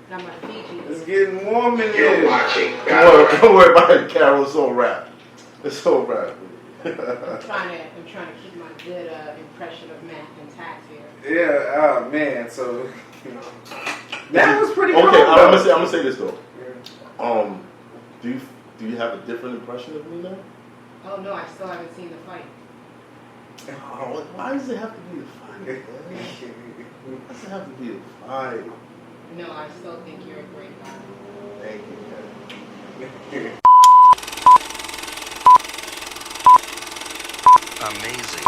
I'm gonna feed you. It's getting warm in You're here. watching. Don't worry about it, Carol. It's all rap. It's all rap. I'm trying to keep my good impression of math intact here. Yeah, oh man, so that was pretty cool. Okay, I'm gonna say this though. Do you have a different impression of me now? Oh no, I still haven't seen the fight. Oh, why does it have to be a fight? Man? Why does it have to be a fight? No, I still think you're a great guy. Thank you, man. Amazing.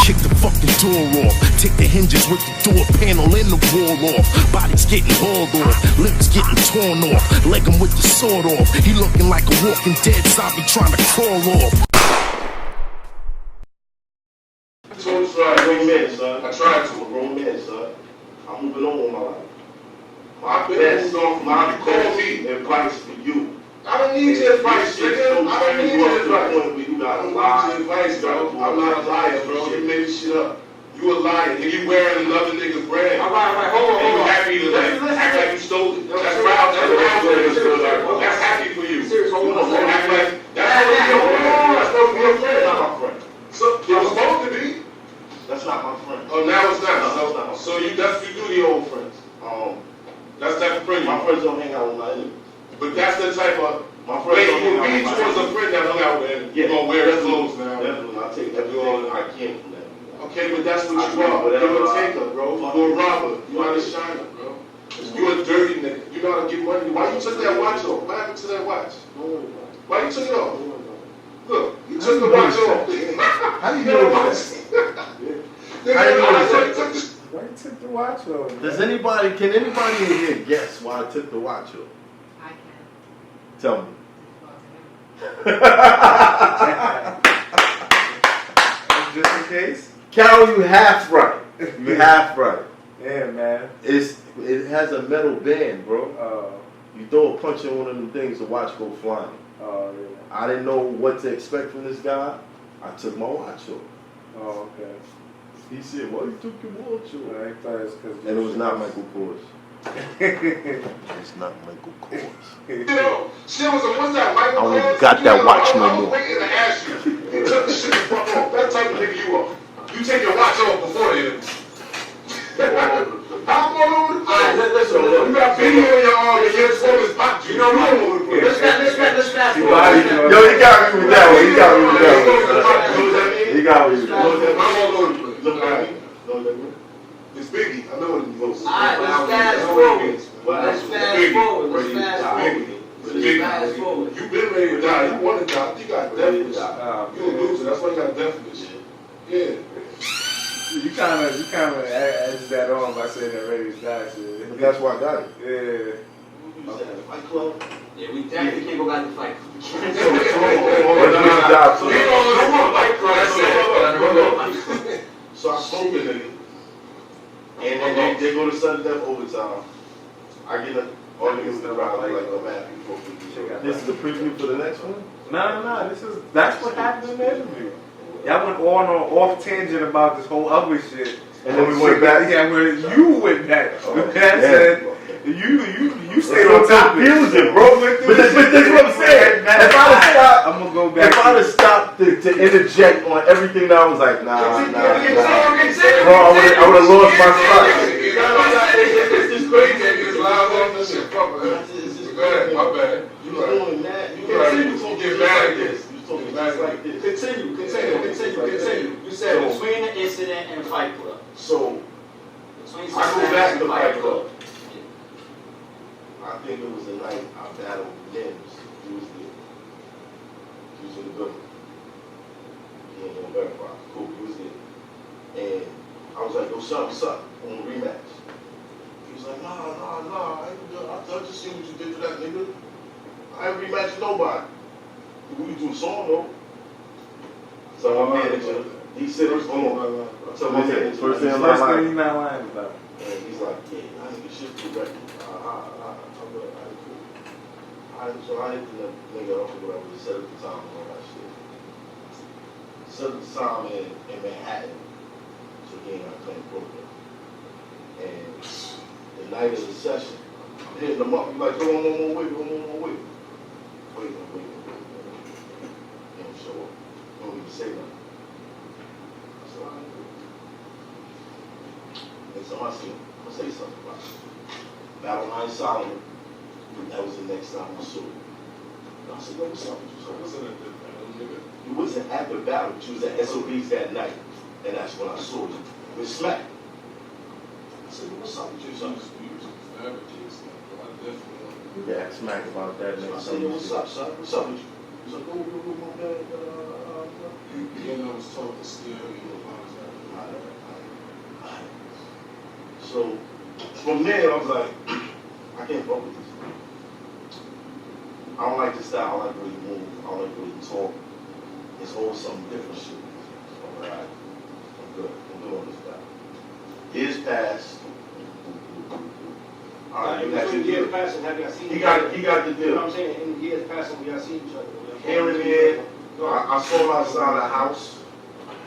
Kick the fucking door off. Take the hinges with the door panel and the wall off. Body's getting hauled off. Lips getting torn off. Leg him with the sword off. He looking like a walking dead zombie trying to crawl off. Grown man, son. I tried to. A grown man, son. I'm moving on with my life. My best advice for you. I don't need your advice, nigga. I don't need your advice. You got I don't need your advice, bro. I'm not a liar, bro. You made this shit up. You a liar, and you wearing another nigga's brand. All right, hold on. And you happy to act like you stole it. That's proud. That's happy for you. Serious, hold on. Act like that's supposed to be your friend. not my friend. So it was supposed to be. That's not my friend. Oh, now it's not. No, it's not. So you do the old friends. That's the type of friend. My friends don't hang out with my enemies. But that's the type of. My friends don't hang out Wait, with you was a friend that hung out with him. You're gonna wear his clothes now. Definitely, I'll take everything I can from that. Okay, but that's what you are. You're a taker, bro. You're a robber. You're not a shiner, bro. You're a dirty nigga. You know how to get money. Why you took that watch off? What happened to that watch? Don't worry about it. Why you took it off? Look, you took the watch off. How do you know this? How you know Why you took the watch off? Can anybody in here guess why I took the watch off? I can. Tell me. Just in case? Carol, you half right. You half right. Yeah, man. It has a metal band, bro. You throw a punch in one of them things, the watch go flying. Oh, yeah. I didn't know what to expect from this guy. I took my watch off. Oh, okay. He said, "Why you took your watch off?" I thought it was because. And it was not Michael Kors. It's not Michael Kors. You know, shit was what's that, Michael I don't even Kors? got that watch no I was more. waiting to ask you. You took the shit the fuck off. That type of nigga you are. You take your watch off before the interview. I'm all over the place. Listen. You got video in your arm and your phone is popped. You know, all over the place. Let's fast Yo, forward. he got me with that one. He got me with that one. He got me with that I'm one. all over the place. Look at me. It's Biggie. I know what it was. Alright, let's fast forward. Let's fast forward. Let's fast forward. You've been ready to die. You want to die. You got death wish. You a loser. That's why you got death wish. Yeah. You kind of edged that on by saying that ready to die shit. But that's why I got it. Yeah. Fight Club. Yeah, we definitely can't go back to fight. So I smoke a nigga. And then they go to sudden death overtime. I get all niggas in the round like I'm happy for me. This is a preview for the next one? No. That's what happened in the interview. Y'all went on an off tangent about this whole ugly shit. And then we went back. Yeah, where you went back. That said, you stayed It's on top of it. confusing, bro. But that's what I'm saying. If I'd have stopped, I'm gonna go back. if I'd have stopped to interject on everything that I was like, nah. Bro, I would have lost my spot. It's crazy. It's live on this shit. Fuck man. Go ahead. My bad. You doing that? You get mad at this. You talking like this. Continue. You said between the incident and Fight Club. So, I go back to Fight Club. I think it was the night I battled limbs. He was in the building. He ain't gonna verify. Cool, he was there. And I was like, yo, what's up? On the rematch. He was like, nah. I just seen what you did to that nigga. I ain't rematched nobody. We do a song though. So my manager, he said, hold on. So my manager, First thing you're not lying about. and he's like, yeah, I need to shift the record. So I hit the nigga up or whatever, set up the time and all that shit. Set up the time in Manhattan, so he ain't got to play in Brooklyn. And the night of the session, hitting them up. You like, go on one more way, go on one more way. Wait. He don't show up. He don't even say nothing. So I ain't good. And so I said, I'm gonna say something about it. Battle Line Solomon, that was the next time I saw you. And I said, yo, what's up with you? So I wasn't at the battle, nigga. you wasn't at the battle, but you was at SOB's that night. And that's when I saw you. With Smack. I said, yo, what's up with you? You was fabricating stuff, bro. I definitely want Yeah, smack about that So I next said, yo, time. what's up, son? What's up with you? He's like, oh, my bad. to. And I was talking still, you know, So from there, I was like, I can't fuck with this. I don't like this style. I don't like the way you move. I don't like the way you talk. It's all some different shit. All right, I'm good. I'm good on this guy. Years passed. All right, you got your years deal. passing, have y'all seen He each got other? the You know what deal. I'm saying? In years passing, we got seen each other. Here and there, I saw him outside the house.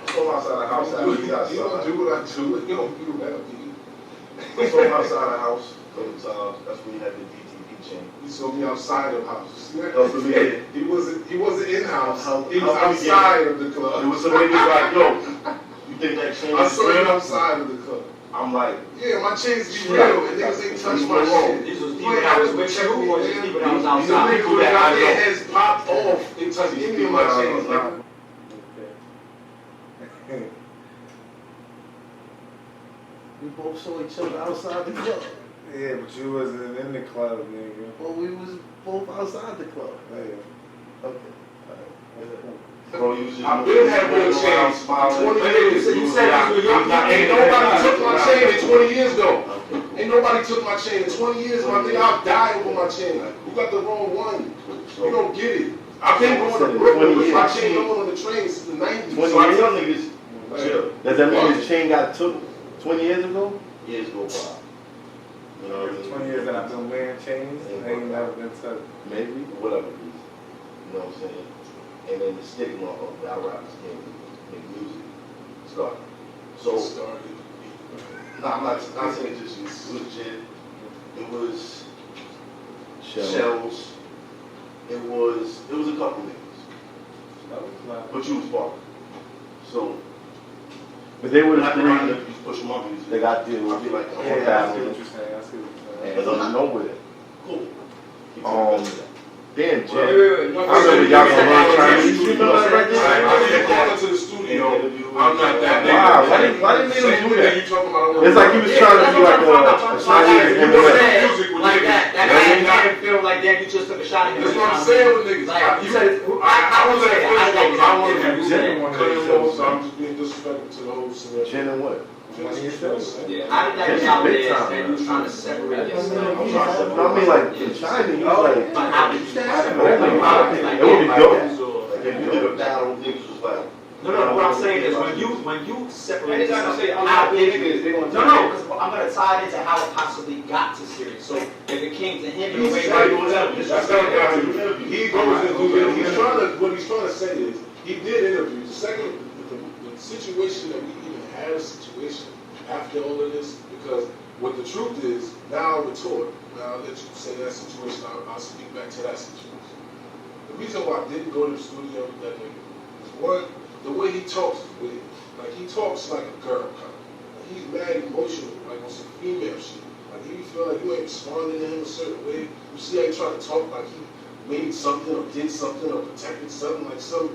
I saw him outside the house. You After he got don't outside. do what I do. You don't do that, dude. I saw him outside the house. That's when he had the DTP chain. He saw me outside of the house. That was the beginning. He wasn't in house. He was How we outside of the It club. was some niggas like, yo, you think that chain I is saw him real? outside of the club. I'm like, Yeah, my chains be real, and niggas ain't touch my shit. These was people that was with you, or just people that was These outside? niggas that got their heads popped off and touched any of my chains. Like, We both saw each other outside the club. Yeah, but you wasn't in the club, nigga. Well, we was both outside the club. Yeah. Okay. bro, you was just I've been had real chains. smiling. 20 years. You said you was young. Ain't nobody took my chain 20 years ago. Ain't nobody took my chain in 20 years. My nigga, I'll die over my chain. You got the wrong one. You don't get it. I've been going to Brooklyn with my chain going on the train since the 90s. 20 So I years? tell niggas, chill. Does that mean his chain got took 20 years ago? Years go by. You know what I mean? 20 years and I've been wearing chains, ain't never been touched. Maybe. Whatever it is. You know what I'm saying? And then the stigma of battle rappers can't make music started. So, I'm not saying it just was legit. It was Shells. It was a couple niggas. That was like, But you was part of it. So, But they were not the the three. you push them up music. They got deals. I feel like, yeah, I see battle. what you're saying, I see what you're saying. And I'm nowhere. cool. Damn, Jay. Wait. I remember y'all gonna learn Chinese. You remember that right I there? didn't call into the studio. I'm not that nigga. Wow, why didn't they Same do thing that? you talking about. It's like he was trying to be like a Chinese You MMA. know that music with Like niggas. that made him feel like damn, you just took a shot at him. That's what I'm saying with niggas. Like, you said, I was at I first, like I wanted that. to You said, cut him off, so I'm just being disrespectful to the whole scenario. Chin and what? yeah, how did that get out there that you was trying to separate yourself? I mean, like in China, you like. But how did you separate It would be dope. Like, if you did a battle, niggas was like, No, what I'm saying is when you separate Anytime I yourself, say I'm how not did niggas, they you? gonna No, because I'm gonna tie it into how it possibly got to Serius. So if it came to him in a way He's where trying it was to that's not how he goes and do it. He's trying to, what he's trying to say is, he did interviews. The second, the situation that we even had a situation after all of this, because what the truth is, now I'm retort. Now I'll let you say that situation, I'll speak back to that situation. The reason why I didn't go to the studio with that nigga is one, the way he talks is weird. Like he talks like a girl kind of. Like, he's mad emotional, like on some female shit. Like you feel like you ain't responding to him a certain way. You see how he try to talk like he made something or did something or protected something, like some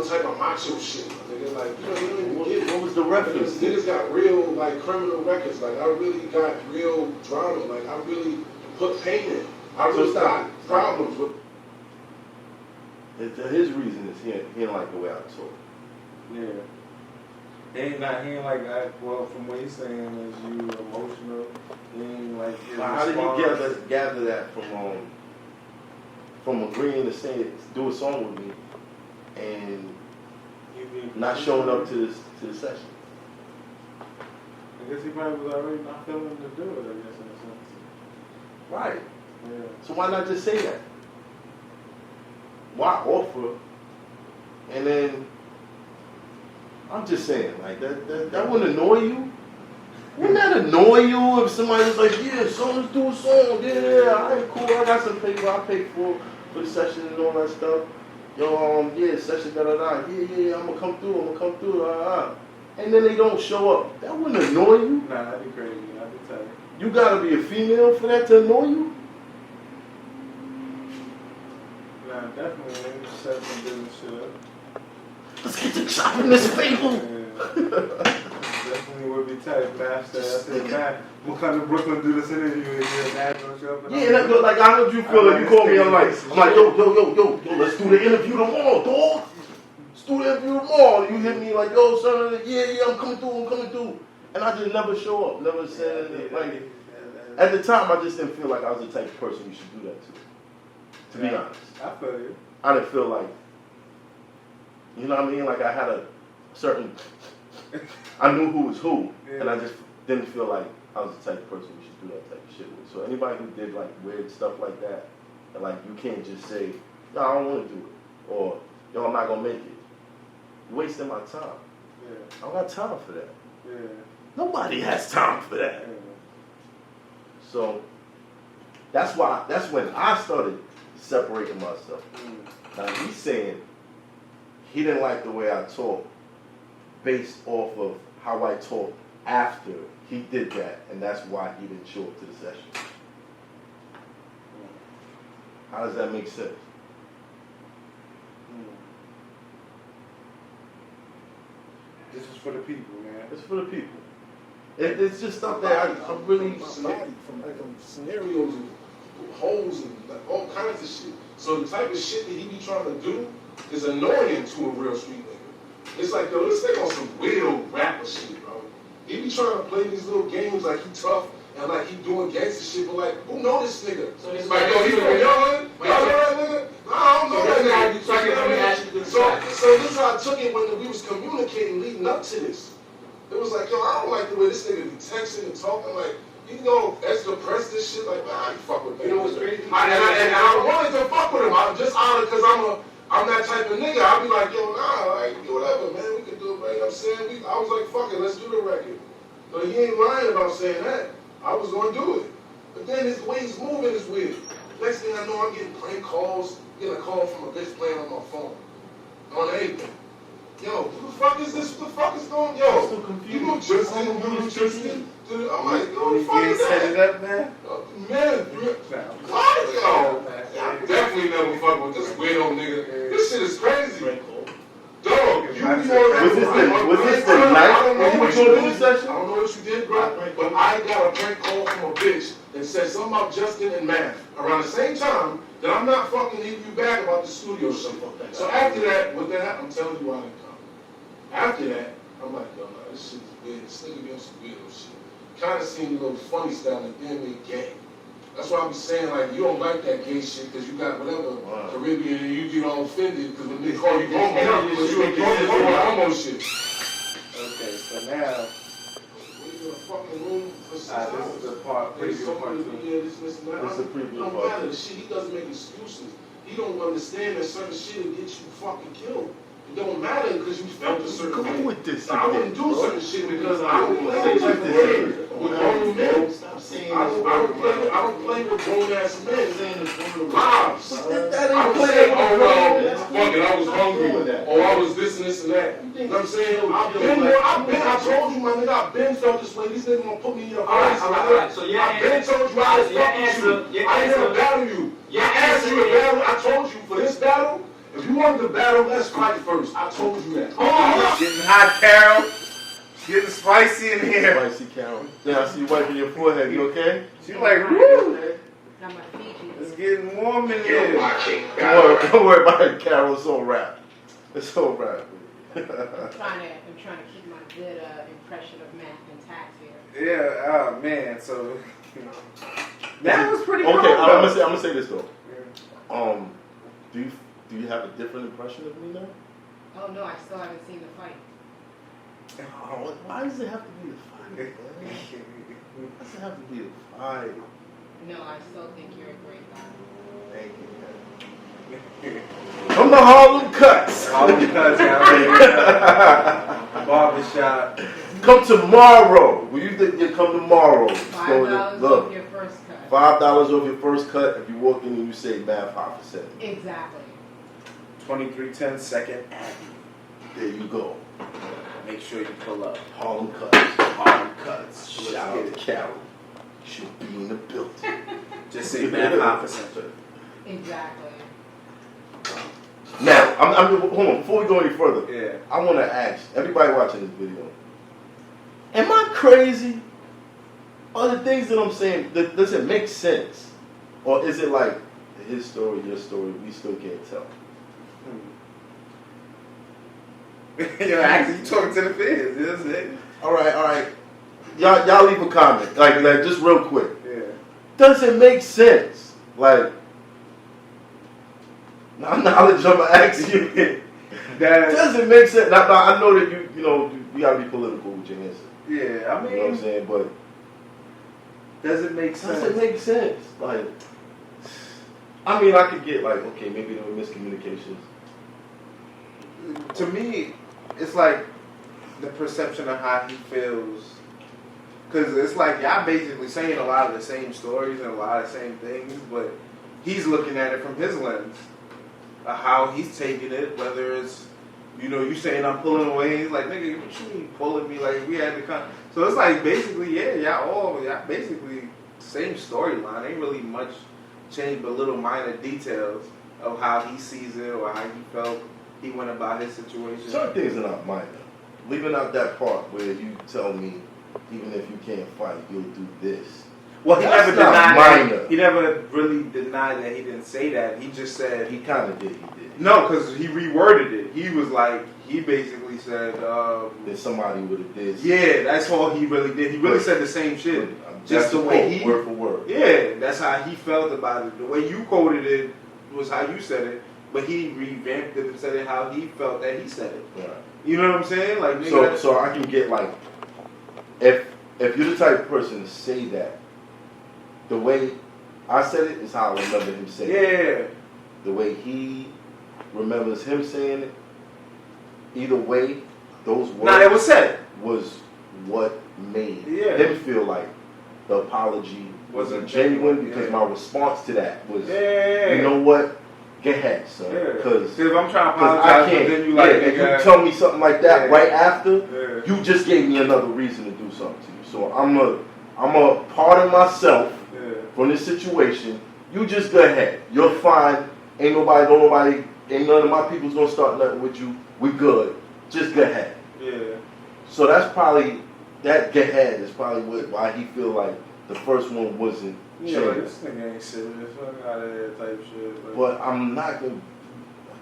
type of macho shit. Nigga, like you don't even get it. What was the reference? Niggas got real like criminal records. Like I really got real drama. Like I really put pain in. I really got problems with. His reason is he didn't like the way I talk. Yeah. He ain't like that. Well, from what he's saying is you emotional. He ain't like his How did response. you gather that from agreeing to say do a song with me and not showing up to the session? I guess he probably was already not feeling to do it, I guess, in a sense. Right. Yeah. So why not just say that? Why offer? And then I'm just saying, like that wouldn't annoy you. Wouldn't that annoy you if somebody was like, yeah, so let's do a song, yeah, alright, cool, I got some paper, I paid for the session and all that stuff. Yo, yeah, session, da-da-da, yeah, I'm gonna come through, and then they don't show up. That wouldn't annoy you? Nah, that'd be crazy, I can tell you. You gotta be a female for that to annoy you? Nah, definitely, man. Set some business shit up. Let's get the chop in this table. Yeah. Definitely would be tight. Math said, I said, Matt, we'll come to Brooklyn do this interview and you're Matt gonna show up. And Yeah, that, like, I heard you feel like, you called me, I'm like, yo, let's do the interview tomorrow, dog. Let's do the interview tomorrow. You hit me like, yo, son, yeah, I'm coming through. And I just never show up, never said anything. Like, at the time, I just didn't feel like I was the type of person you should do that to be honest. I feel you. I didn't feel like, you know what I mean? Like I had a certain, I knew who was who, and I just didn't feel like I was the type of person you should do that type of shit with. So anybody who did like weird stuff like that, and like you can't just say, yo, I don't want to do it, or yo, I'm not gonna make it. You're wasting my time. Yeah. I don't got time for that. Yeah. Nobody has time for that. Yeah. So that's when I started separating myself. Now he's saying he didn't like the way I talk based off of how I talk after he did that, and that's why he didn't show up to the session. How does that make sense? This is for the people, man. It's for the people. It's just stuff that I really... From like scenarios and holes and like all kinds of shit. So the type of shit that he be trying to do is annoying to a real street nigga. It's like, yo, this nigga on some weirdo rapper shit, bro. He be trying to play these little games like he tough and like he doing gangster shit, but like, who know this nigga? So it's like, yo, he from Young? Y'all know that nigga? No, I don't know that nigga. So this is how I took it when we was communicating leading up to this. It was like, yo, I don't like the way this nigga be texting and talking like, you know, extra press this shit, like, man, I ain't fuck with that. You know what's crazy? And I wanted to fuck with him. I'm just honored because I'm that type of nigga. I'll be like, yo, nah, like, whatever, man, we can do it, man. You know what I'm saying? I was like, fuck it, let's do the record. So he ain't lying about saying that. I was gonna do it. But then the way he's moving is weird. Next thing I know, I'm getting prank calls, getting a call from a bitch playing on my phone. On anything. Yo, who the fuck is this? What the fuck is going on? Yo, you know Tristan? I'm like, yo, what the fuck is that? Set it up, man. Man, what? Yo, I definitely never fuck with this weirdo nigga. This shit is crazy. Dog, was this the night when you were doing this session? I don't know what you did, bro, but I got a prank call from a bitch that said something about Justin and math around the same time that I'm not fucking hitting you back about the studio shit. So after that, what that happened, I'm telling you why I didn't come. After that, I'm like, yo, nah, this shit is weird. This nigga doing some weirdo shit. Kind of seemed a little funny style and then made gay. That's why I'm saying, like, you don't like that gay shit because you got whatever Caribbean and you get all offended because when they call you homo, because you a homo shit. Okay, so now, We in a fucking room for 6 hours. this is the part, They preview told part me, two. yeah, this, and that. This is the preview Don't part matter. two. The shit, he doesn't make excuses. He don't understand that certain shit will get you fucking killed. It don't matter because you felt a certain way. Go with this. I wouldn't do certain shit because I don't play that type of game with grown men. I don't play with grown ass men. Lives. I don't say, oh well, fuck it, I was hungry, or I was this and this and that. You know what I'm saying? I told you, my nigga, I've been felt this way. These niggas gonna put me in your place. Alright, so I've been told you I was fucking you. I didn't battle you. I asked you to battle. I told you for this battle. If you wanted to battle, let's fight first. I told you that. Getting hot, Carol. Getting spicy in here. Spicy Carol. Yeah, I see you wiping your forehead. You okay? She like, woo. Got my Fiji. It's getting warm in here. Don't worry about it, Carol. It's all rap. It's all rap. I'm trying to keep my good impression of math intact here. Yeah, oh man, so that was pretty Okay, cool. I'm gonna say this though. Do you have a different impression of me now? Oh no, I still haven't seen the fight. Oh, why does it have to be a fight? Man? Why does it have to be a fight? No, I still think you're a great guy. Thank you, man. From the Harlem Cuts. Harlem Cuts, yeah. barbershop. Come tomorrow. Will you think you come tomorrow? $5 Look, off your first cut. $5 off your first cut if you walk in and you say Math Hoffa said it. Exactly. 2310 Second Avenue. There you go. Make sure you pull up. Harlem Cuts. Harlem Cuts. Shout out to Carol. She'll be in the building. Just say Math Hoffa Center. Exactly. Now, hold on. Before we go any further, Yeah. I want to ask everybody watching this video, am I crazy? Are the things that I'm saying, does it make sense? Or is it like his story, your story, we still can't tell? Yo, actually, you talking to the fans. You know what I'm saying? All right. Y'all leave a comment, like just real quick. Yeah. Does it make sense? Like, knowledge I'm gonna ask you. Does it make sense? Now, I know that you gotta be political with your answer. Yeah, I mean, You know what I'm saying? But does it make sense? does it make sense? Like, I mean, I could get like, okay, maybe there were miscommunications. To me, it's like the perception of how he feels. Because it's like y'all basically saying a lot of the same stories and a lot of the same things, but he's looking at it from his lens of how he's taking it, whether it's, you saying I'm pulling away. He's like, nigga, what you mean pulling me? Like, we had to come. So it's like basically, yeah, y'all basically same storyline. Ain't really much change but little minor details of how he sees it or how he felt he went about his situation. Certain things are not minor. Leaving out that part where you tell me, even if you can't fight, you'll do this. Well, he That's never not denied minor. that. He never really denied that he didn't say that. He just said He kind of did. no, because he reworded it. He was like, he basically said, That somebody would have did. yeah, that's all he really did. He really said the same shit. Just the way he, word for word. yeah, that's how he felt about it. The way you quoted it was how you said it, but he revamped it and said it how he felt that he said it. Right. You know what I'm saying? Like, nigga, So I can get like, if you're the type of person to say that, the way I said it is how I remember him saying it. yeah. The way he remembers him saying it, either way, those words Nah, it was said. was what made Yeah. him feel like the apology wasn't genuine, because yeah. my response to that was, Yeah. you know what? Go ahead, son. Yeah. Because if I'm trying to I apologize, can't. then you like, if nigga, you tell me something like that Yeah. right after, yeah. you just gave me another reason to do something to you. So I'm a pardon myself Yeah. from this situation. You just go ahead. You're fine. Ain't none of my people's gonna start nothing with you. We good. Just go ahead. Yeah. So that's probably, that go ahead is probably why he feel like the first one wasn't Yeah, like, genuine. this nigga ain't serious. Fuck out of here type shit. Like, But I'm not gonna,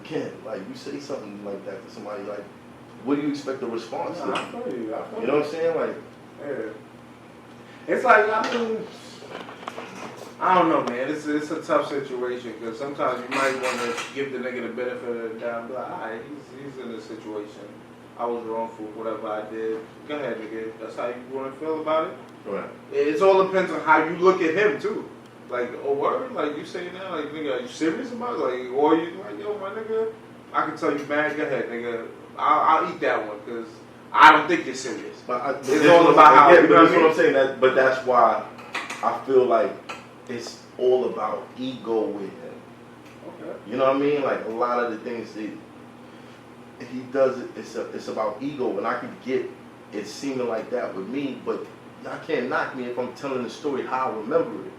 again, like you say something like that to somebody, like, what do you expect the response nah, I to? feel you. I feel You know what I'm saying? Like, Yeah. It's like, I mean, I don't know, man. It's a tough situation because sometimes you might want to give the nigga the benefit of the doubt. Be like, all right, he's in this situation. I was wrong for whatever I did. Go ahead, nigga. That's how you want to feel about it. right. It all depends on how you look at him too. Like, oh word, like you saying that, like nigga, are you serious about it? Like, or you like, yo, my nigga, I can tell you, man, go ahead, nigga, I'll eat that one because I don't think you're serious. But It's all about how. Yeah, You but know that's what I what I'm saying. But that's why I feel like it's all about ego with him. Okay. You know what I mean? Like a lot of the things that he does, it's about ego, and I could get it seeming like that with me, but y'all can't knock me if I'm telling the story how I remember it.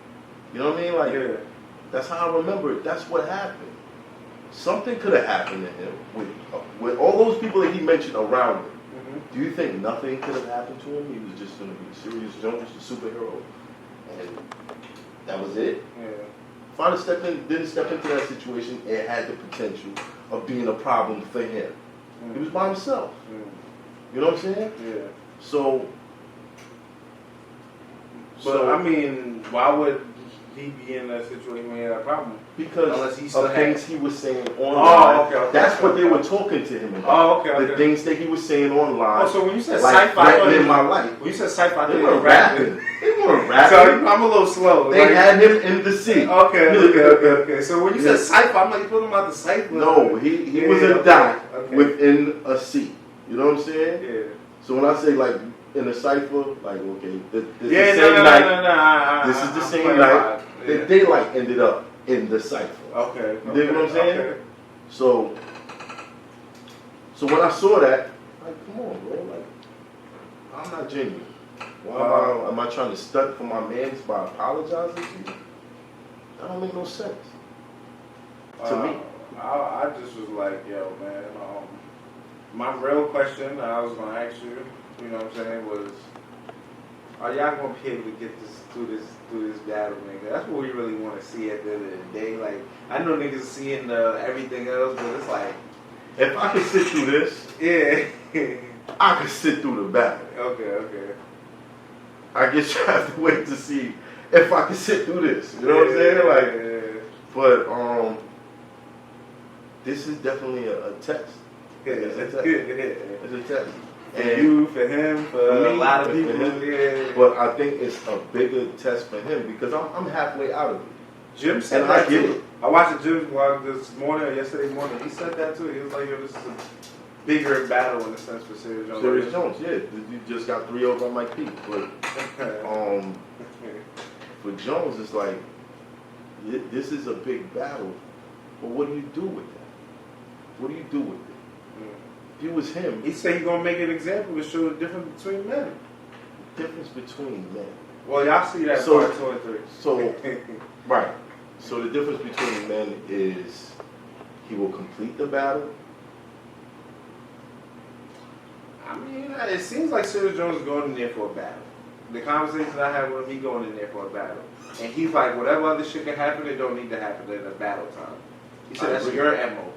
You know what I mean? Like, Yeah. that's how I remember it. That's what happened. Something could have happened to him with all those people that he mentioned around him. Do you think nothing could have happened to him? He was just going to be Serious Jones, the superhero, and that was it? Yeah. If I'd have didn't step into that situation, it had the potential of being a problem for him. He was by himself. You know what I'm saying? Yeah. So, But I mean, why would he be in that situation when he had a problem? because Unless he still of had- things he was saying online, okay. that's what they were talking to him about. Oh, okay. The things that he was saying online, Oh, so when you said like sci-fi, threatening my life. when you said sci-fi, They weren't rapping. They weren't So rapping. I'm a little slow. They like, had him in the seat. Okay. So when you said Yeah. sci-fi, I'm like, you talking about the sci-fi? No, he was Yeah, a dot okay. within a seat. You know what I'm saying? Yeah. So when I say like in the cipher, like okay, this is Yeah, the same night. no. This is the same night. The daylight ended up in the cipher. Okay. You dig what I'm saying? Okay. So when I saw that, like, come on, bro, like, I'm not genuine. Why am I trying to stunt for my mans by apologizing to you? That don't make no sense to me. I just was like, yo, man. My real question I was gonna ask you, you know what I'm saying, was, are y'all gonna be able to get this through this battle, nigga? That's what we really want to see at the end of the day. Like, I know niggas seeing everything else, but it's like, If I could sit through this, yeah. I could sit through the battle. Okay. I guess you have to wait to see if I can sit through this. You know what I'm saying? Like, but this is definitely a test. It's a test. It's a test. And you, for him, for me, a lot of for people. him. Yeah. But I think it's a bigger test for him because I'm halfway out of it. Jim said And that I get too. it. I watched the Jim vlog this morning or yesterday morning. He said that too. He was like, yo, this is a bigger battle in a sense for Serius Jones. Serius Jones, yeah. You just got 3 over on Mike P. But for Jones, it's like, this is a big battle. But what do you do with that? What do you do with it? If you was him, He said he's gonna make an example to show the difference between men. difference between men. Well, y'all see that So- part 2 and 3. So, right. So the difference between men is he will complete the battle. I mean, it seems like Serius Jones is going in there for a battle. The conversations I had with him, he going in there for a battle. And he's like, whatever other shit can happen, it don't need to happen in a battle time. He said, that's your MO.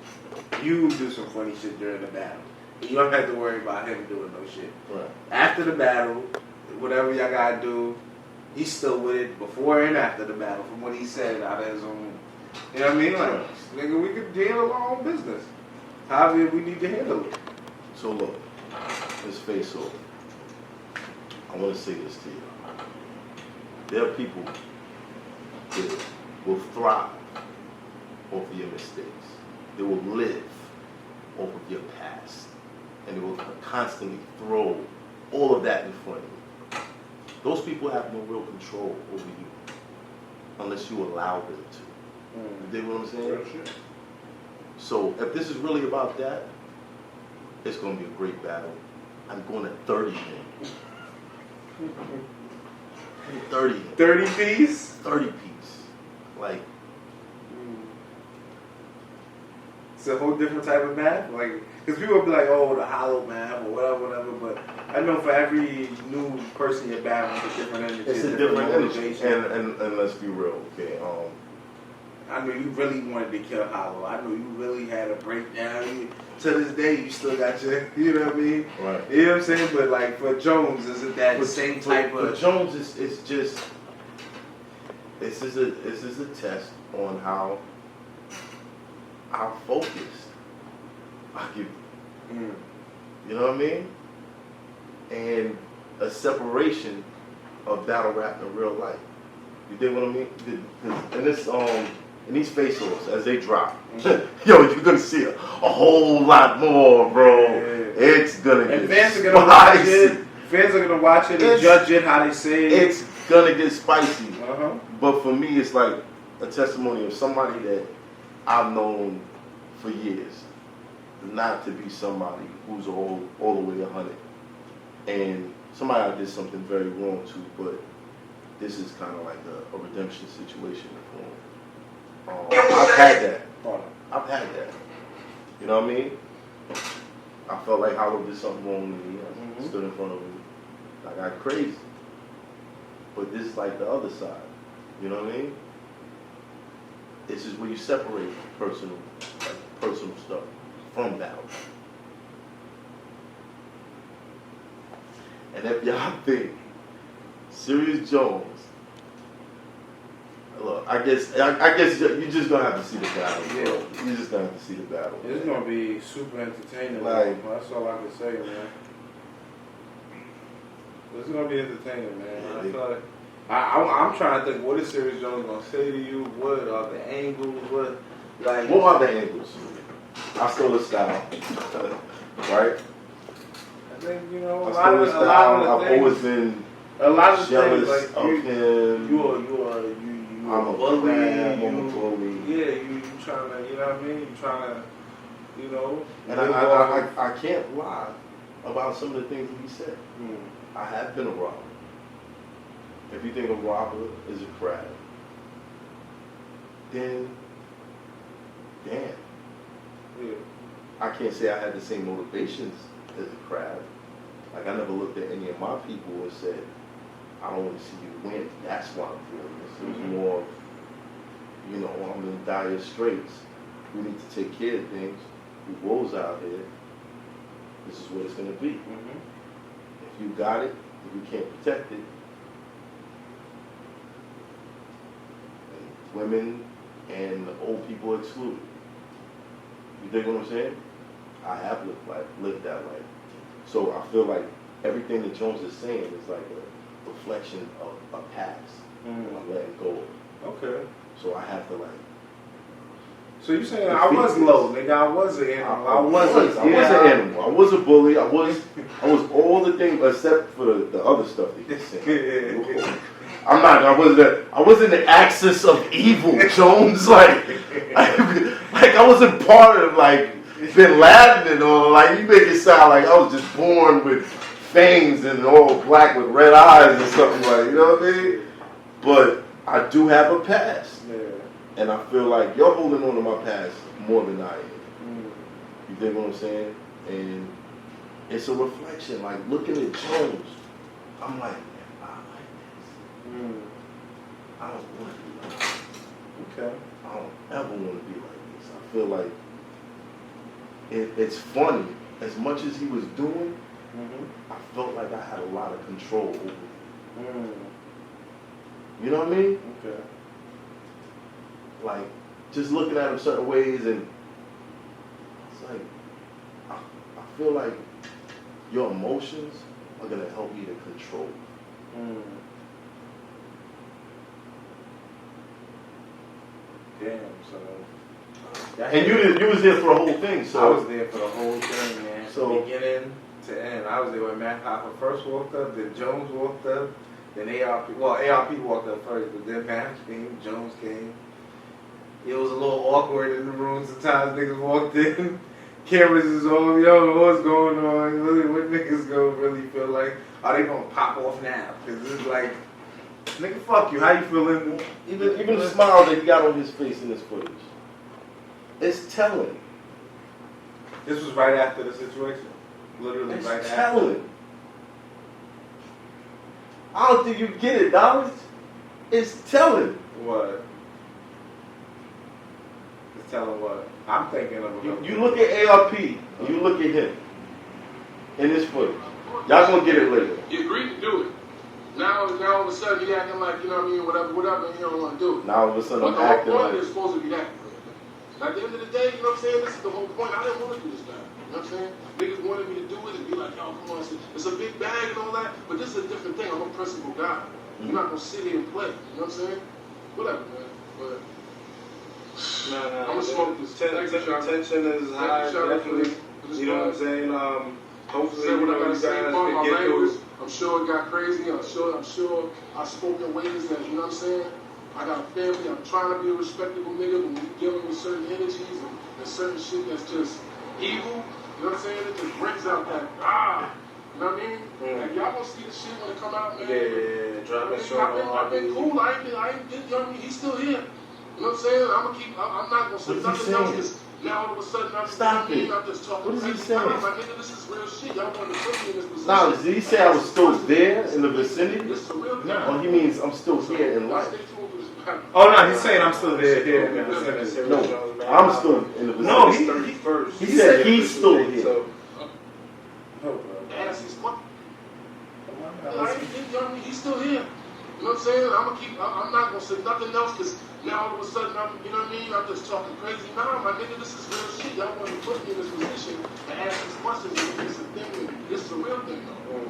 You do some funny shit during the battle. You don't have to worry about him doing no shit. Right. After the battle, whatever y'all gotta do, he's still with it before and after the battle, from what he said out of his own. You know what I mean? Like, nigga, we could handle our own business. However we need to handle it. So look, let's face off. I want to say this to you. There are people that will thrive off of your mistakes. They will live off of your past. And they will constantly throw all of that in front of you. Those people have no real control over you unless you allow them to. You dig what I'm saying? So if this is really about that, it's going to be a great battle. I'm going at 30 men. 30. 30 piece? 30 piece. Like, It's a whole different type of math. Like, because people will be like, oh, the hollow math or whatever. But I know for every new person you're battling, it's a different energy. it's a different energy. motivation. And let's be real, okay? I know you really wanted to kill Hollow. I know you really had a breakdown. To this day, you still got your, you know what I mean? Right. You know what I'm saying? But like for Jones, is it that same type for of? Jones, it's just this is a test on how focused I can be. You know what I mean? And a separation of battle rap in real life. You dig what I mean? And this in these face-offs as they drop, yo, you're gonna see a whole lot more, bro. Yeah. It's gonna And get fans are gonna watch it. spicy. Fans are gonna watch it and judge it how they say it. It's gonna get spicy. Uh-huh. But for me, it's like a testimony of somebody that I've known for years, not to be somebody who's all the way 100, and somebody I did something very wrong to. But this is kind of like a redemption situation for him. I've had that. I've had that. You know what I mean? I felt like Hollow did something wrong to me. I stood in front of him. I got crazy. But this is like the other side. You know what I mean? This is where you separate personal stuff from battle. And if y'all think Serius Jones, look, I guess you just gonna have to see the battle. Yeah. Bro. You just gonna have to see the battle. It's man. gonna be super entertaining. Like- That's all I can say, man. It's gonna be entertaining, man. Yeah, I feel like I'm trying to think. What is Serius Jones gonna say to you? What are the angles? What What are the angles? I stole a style, right? you know, My story style, I've always been a lot of jealous things, like of him. you I'm a bully. crab, I'm a bully. Yeah, you trying to, you know what I mean? You trying to, you know. And I can't lie about some of the things that he said. I have been a robber. If you think a robber is a crab, then damn. Yeah. I can't say I had the same motivations as a crab. Like I never looked at any of my people and said, I don't want to see you win. That's why I'm doing this. It was more, you know, I'm in dire straits. We need to take care of things. We wolves out here. This is what it's going to be. If you got it, if you can't protect it, women and old people excluded. You dig what I'm saying? I have lived that life. So I feel like everything that Jones is saying is like a reflection of a past. I'm letting go of. Okay. So I have to like. So you saying I was low, nigga? I was an animal. I was an animal. I was a bully. I was all the things except for the other stuff that he's saying. I wasn't the axis of evil, Jones. I wasn't part of like Bin Laden and all. Like you make it sound like I was just born with fangs and all black with red eyes or something like. You know what I mean? But I do have a past, and I feel like you're holding on to my past more than I am. You dig what I'm saying? And it's a reflection. Like looking at Jones, I'm like. I don't want to be like this. Okay. I don't ever want to be like this. I feel like it's funny. As much as he was doing, I felt like I had a lot of control over it. You know what I mean? Okay. Like, just looking at him certain ways, and it's like, I feel like your emotions are going to help you to control. Damn, so. And you was there for the whole thing, so. I was there for the whole thing, man. So beginning to end. I was there when Matt Hoffa first walked up, then Jones walked up, then ARP walked up first, but then Matt came, Jones came. It was a little awkward in the room. Sometimes niggas walked in, cameras is on, yo, what's going on? Really, what niggas gonna really feel like? Are they gonna pop off now? Because it's like, nigga, fuck you. How you feeling? Even the smile that he got on his face in this footage, it's telling. This was right after the situation. Literally It's right telling. after. I don't think you get it, dog. It's telling. What? It's telling what? I'm thinking of You look at ARP, and you look at him in this footage. Y'all gonna get it later. He agreed to do it. Now all of a sudden he acting like, you know what I mean, whatever, and he don't want to do it. Now all of a sudden but I'm the acting whole point like. is supposed to be that. At the end of the day, you know what I'm saying? This is the whole point. I didn't want to do this bag. You know what I'm saying? Niggas wanted me to do it and be like, yo, come on, it's a big bag and all that. But this is a different thing. I'm a principled guy. You're not gonna sit here and play. You know what I'm saying? Whatever, man. But I'm gonna smoke this. Tension is high, definitely. You know what I'm saying? Hopefully, Say what I gotta you say, guys my can get through language. I'm sure it got crazy. I'm sure I spoke in ways that, you know what I'm saying? I got a family. I'm trying to be a respectable nigga, but when you dealing with certain energies and certain shit that's just evil, you know what I'm saying? It just brings out that, you know what I mean? Like, y'all gonna see the shit when it come out, man. drop it I've been cool. I ain't did, you know what I mean? He's still here. You know what I'm saying? I'm not gonna say nothing else because now all of a sudden I'm just talking. What is he saying? My nigga, this is real shit. Y'all want to put me in this position. Now, did he say I was still there in the vicinity? This is a real thing. Or he means I'm still here in life? Oh no, he's saying I'm still there. Here. No, I'm still in the vicinity. No, he said he's still here. So, He's still here. You know what I'm saying? I'm not gonna say nothing else because now all of a sudden you know what I mean? I'm just talking crazy. Nah, my nigga, this is real shit. Y'all want to put me in this position and ask these questions. It's a thing. This is a real thing though.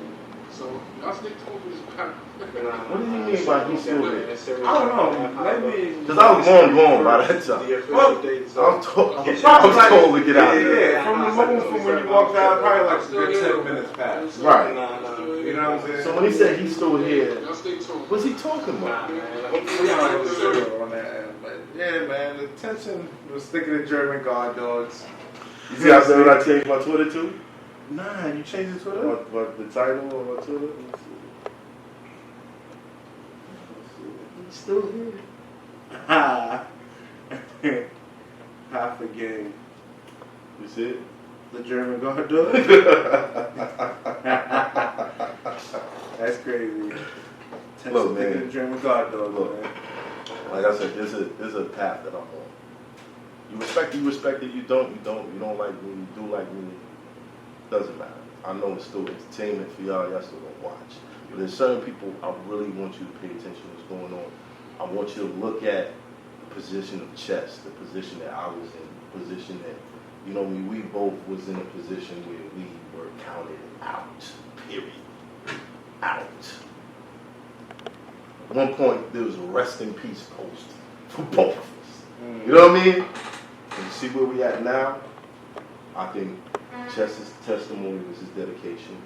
So So y'all stick to this pattern. What do you mean by he's still here? I don't know. Maybe Because I was long gone by that time. Well, I was told to get out of there. Yeah, from the moment from when you walked out, probably like a good 10 minutes past. Right. You know what I'm saying? So when he said he's still here, Y'all stay tuned. what's he talking about? We are on that end, but yeah, man, the tension was sticking to German guard dogs. You see how I said when I changed my Twitter too? Nah, you changed the Twitter? What the title on my Twitter? He's still here. Ha! Half the game. You see it? The German guard dog? That's crazy. Tension Look, sticking man. to German guard dog, Look. man. Like I said, there's a path that I'm on. You respect it, you don't like me, you do like me. Doesn't matter. I know it's still entertainment for y'all still gonna watch. But there's certain people I really want you to pay attention to what's going on. I want you to look at the position of chess, the position that I was in, the position that, you know, we both was in a position where we were counted out, period. Out. At one point, there was a rest in peace post for both of us. You know what I mean? And you see where we at now? I think Chess's testimony was his dedication.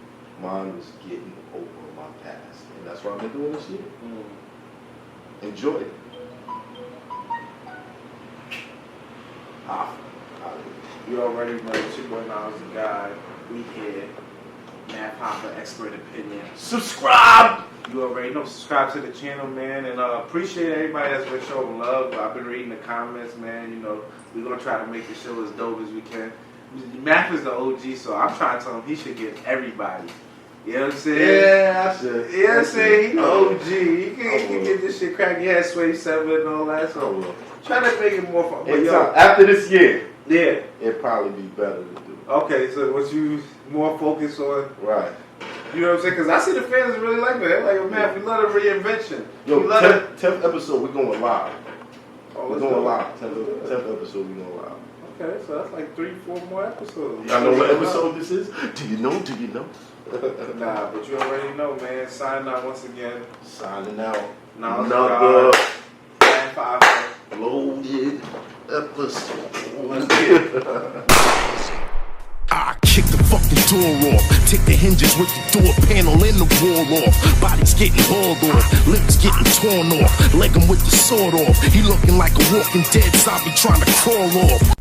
Mine was getting over my past. And that's what I've been doing this year. Enjoy it. Hoffa. You already know it's your boy Miles the guy. We here. Math Hoffa expert opinion. Subscribe! You already know. Subscribe to the channel, man, and appreciate everybody that's been showing love. I've been reading the comments, man. You know, we're gonna try to make the show as dope as we can. Math is the OG, so I'm trying to tell him he should get everybody. You know what I'm saying? Yeah, I should. You know what I'm saying? He the OG. He can get this shit cracking. He had Sway 7 and all that, so try to make it more fun. But After this year, yeah. it'd probably be better to do. Okay, so what you more focused on? Right. You know what I'm saying? Because I see the fans really like that. They're like, oh, man, we love the reinvention. Yo, we love 10th episode, we're going live. Oh, We're going live. 10th episode, we're going live. Okay, so that's like 3-4 more episodes. Y'all know what episode this is? Do you know? Nah, but you already know, man. Signing out once again. Signing out. Now Another 5 loaded episode. Let's get it. I kick the fucking door off. Take the hinges with the door panel and the wall off. Body's getting hauled off. Lips getting torn off. Leg him with the sword off. He looking like a walking dead zombie trying to crawl off.